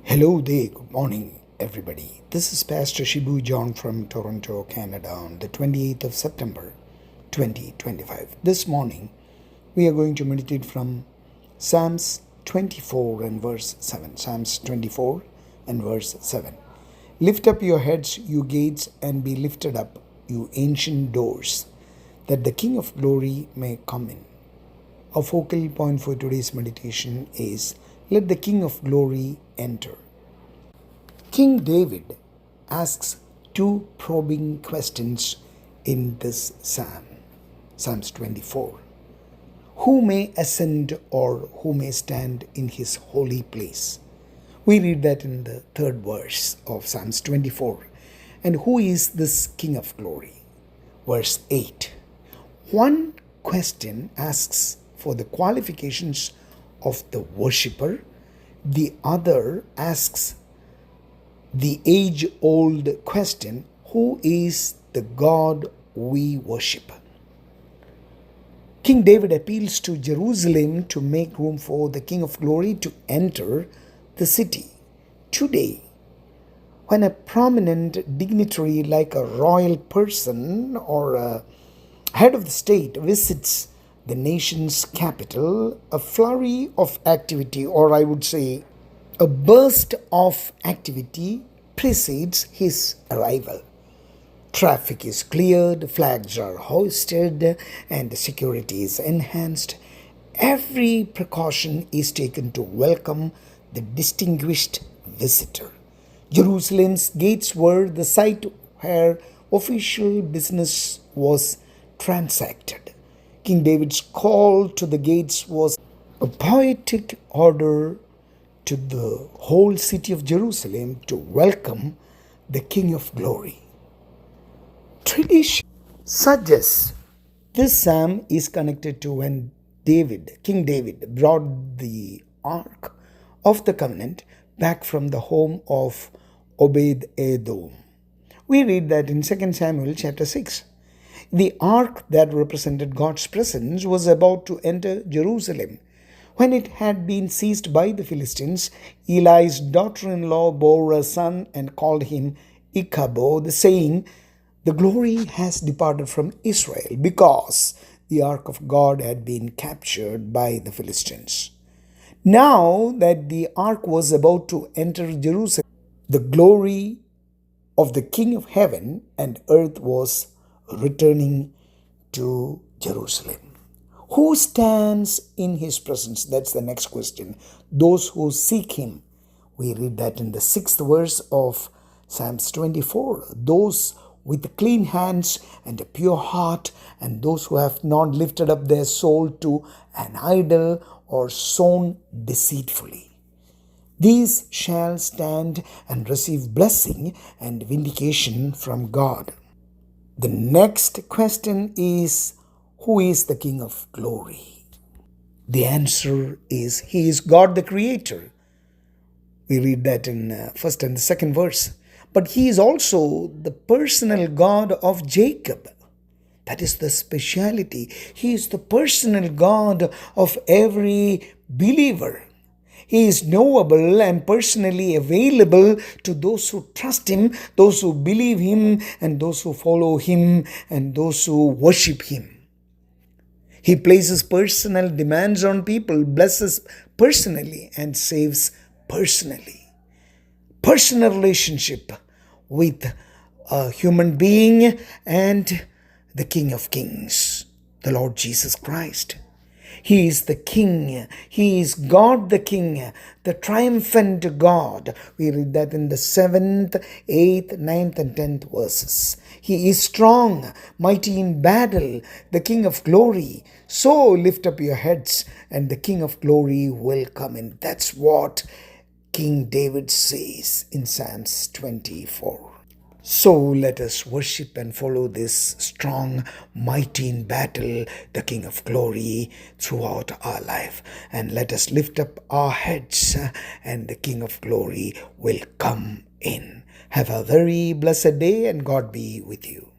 Hello there, good morning, everybody. This is Pastor Shibu John from Toronto, Canada, on the 28th of September 2025. This morning, we are going to meditate from Psalms 24 and verse 7. Psalms 24 and verse 7. Lift up your heads, you gates, and be lifted up, you ancient doors, that the King of glory may come in. Our focal point for today's meditation is let the King of glory enter. King David asks two probing questions in this psalm, Psalms 24. Who may ascend or who may stand in his holy place? We read that in the third verse of Psalms 24. And who is this King of glory? Verse 8. One question asks for the qualifications of the worshipper. The other asks the age-old question, who is the God we worship? King David appeals to Jerusalem to make room for the King of Glory to enter the city. Today, when a prominent dignitary like a royal person or a head of the state visits the nation's capital, a flurry of activity, or I would say a burst of activity, precedes his arrival. Traffic is cleared, flags are hoisted, and security is enhanced. Every precaution is taken to welcome the distinguished visitor. Jerusalem's gates were the site where official business was transacted. King David's call to the gates was a poetic order to the whole city of Jerusalem to welcome the King of Glory. Tradition suggests this psalm is connected to when King David, brought the Ark of the Covenant back from the home of Obed-Edom. We read that in 2 Samuel chapter 6. The ark that represented God's presence was about to enter Jerusalem. When it had been seized by the Philistines, Eli's daughter-in-law bore a son and called him Ichabod, saying, the glory has departed from Israel because the ark of God had been captured by the Philistines. Now that the ark was about to enter Jerusalem, the glory of the King of heaven and earth was returning to Jerusalem. Who stands in his presence? That's the next question. Those who seek him. We read that in the 6th verse of Psalms 24. Those with clean hands and a pure heart, and those who have not lifted up their soul to an idol or sown deceitfully. These shall stand and receive blessing and vindication from God. The next question is, who is the King of Glory? The answer is, he is God the Creator. We read that in 1st and the 2nd verse. But he is also the personal God of Jacob. That is the speciality. He is the personal God of every believer. He is knowable and personally available to those who trust him, those who believe him, and those who follow him, and those who worship him. He places personal demands on people, blesses personally, and saves personally. Personal relationship with a human being and the King of Kings, the Lord Jesus Christ. He is the King. He is God the King, the triumphant God. We read that in the 7th, 8th, 9th, and 10th verses. He is strong, mighty in battle, the King of glory. So lift up your heads, and the King of glory will come in. That's what King David says in Psalms 24. So let us worship and follow this strong, mighty in battle, the King of Glory throughout our life. And let us lift up our heads and the King of Glory will come in. Have a very blessed day and God be with you.